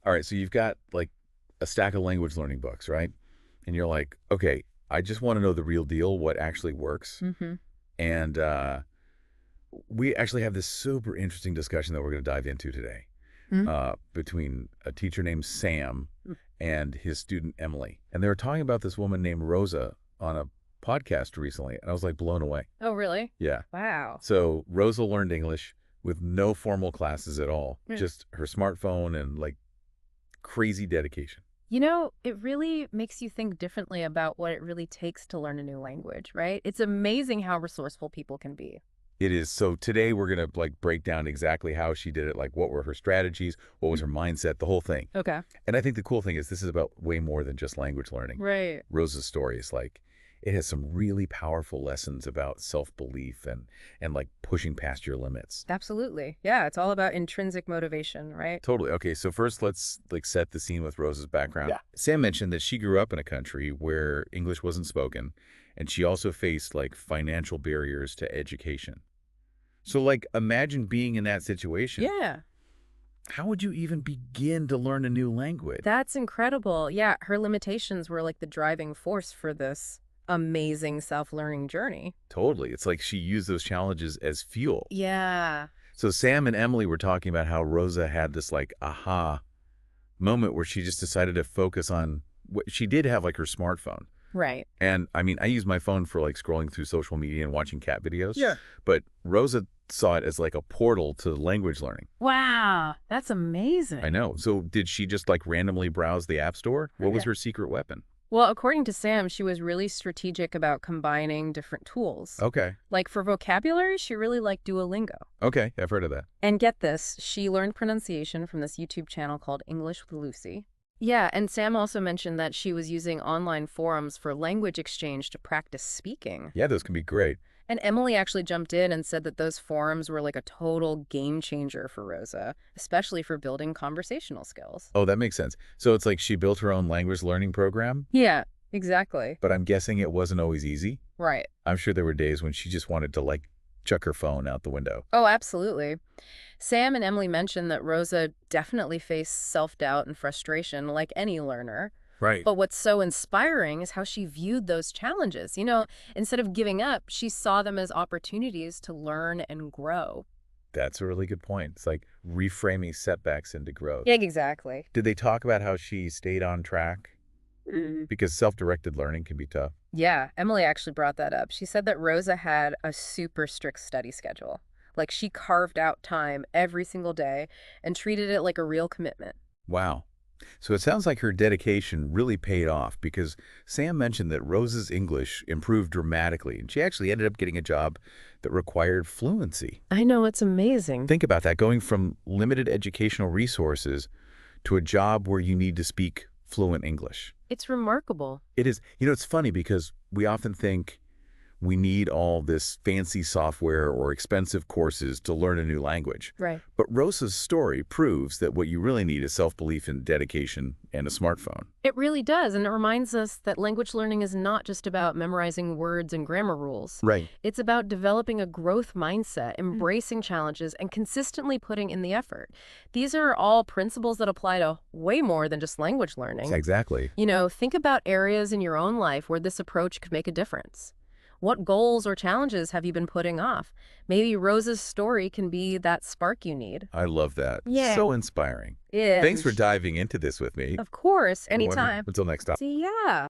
All right, so you've got like a stack of language learning books, right? And you're like, okay, I just want to know the real deal, what actually works. Mm-hmm. And we actually have this super interesting discussion that we're going to dive into today between a teacher named Sam and his student Emily. And they were talking about this woman named Rosa on a podcast recently, and I was like blown away. Oh, really? Yeah. Wow. So Rosa learned English with no formal classes at all, just her smartphone and like crazy dedication. You know, it really makes you think differently about what it really takes to learn a new language, right? It's amazing how resourceful people can be. It is. So today we're going to like break down exactly how she did it, like what were her strategies, what was her mindset, the whole thing. Okay. And I think the cool thing is this is about way more than just language learning. Right. Rosa's story is like, it has some really powerful lessons about self-belief and like pushing past your limits. Absolutely. Yeah, it's all about intrinsic motivation, right? Totally. Okay, so first let's like set the scene with Rosa's background. Yeah. Sam mentioned that she grew up in a country where English wasn't spoken, and she also faced like financial barriers to education. So like imagine being in that situation. Yeah, How would you even begin to learn a new language? that's incredible. Yeah, her limitations were like the driving force for this amazing self-learning journey. Totally. It's like she used those challenges as fuel. Yeah. So Sam and Emily were talking about how Rosa had this like aha moment where she just decided to focus on what she did have, like her smartphone. Right. And I mean, I use my phone for like scrolling through social media and watching cat videos. Yeah. But Rosa saw it as like a portal to language learning. Wow, that's amazing. I know. So did she just like randomly browse the app store? What was Yeah. her secret weapon? Well, according to Sam, she was really strategic about combining different tools. Okay. Like for vocabulary, she really liked Duolingo. Okay. I've heard of that. And get this, she learned pronunciation from this YouTube channel called English with Lucy. Yeah, and Sam also mentioned that she was using online forums for language exchange to practice speaking. Yeah, those can be great. And Emily actually jumped in and said that those forums were like a total game changer for Rosa, especially for building conversational skills. Oh, that makes sense. So it's like she built her own language learning program, Yeah, exactly. but I'm guessing it wasn't always easy. Right. I'm sure there were days when she just wanted to like chuck her phone out the window. Oh, absolutely. Sam and Emily mentioned that Rosa definitely faced self-doubt and frustration like any learner. Right. But what's so inspiring is how she viewed those challenges. You know, instead of giving up, she saw them as opportunities to learn and grow. That's a really good point. It's like reframing setbacks into growth. Yeah, exactly. Did they talk about how she stayed on track? Because self-directed learning can be tough. Yeah, Emily actually brought that up. She said that Rosa had a super strict study schedule. Like she carved out time every single day and treated it like a real commitment. Wow. So it sounds like her dedication really paid off because Sam mentioned that Rosa's English improved dramatically, and she actually ended up getting a job that required fluency. I know, it's amazing. Think about that, going from limited educational resources to a job where you need to speak fluent English. It's remarkable. It is. You know, it's funny because we often think we need all this fancy software or expensive courses to learn a new language. Right. But Rosa's story proves that what you really need is self-belief and dedication and a smartphone. It really does, and it reminds us that language learning is not just about memorizing words and grammar rules. Right. It's about developing a growth mindset, embracing challenges, and consistently putting in the effort. These are all principles that apply to way more than just language learning. Exactly. You know, think about areas in your own life where this approach could make a difference. What goals or challenges have you been putting off? Maybe Rosa's story can be that spark you need. I love that. Yeah. So inspiring. Yeah. Thanks for diving into this with me. Of course, anytime. Until next time. See, yeah.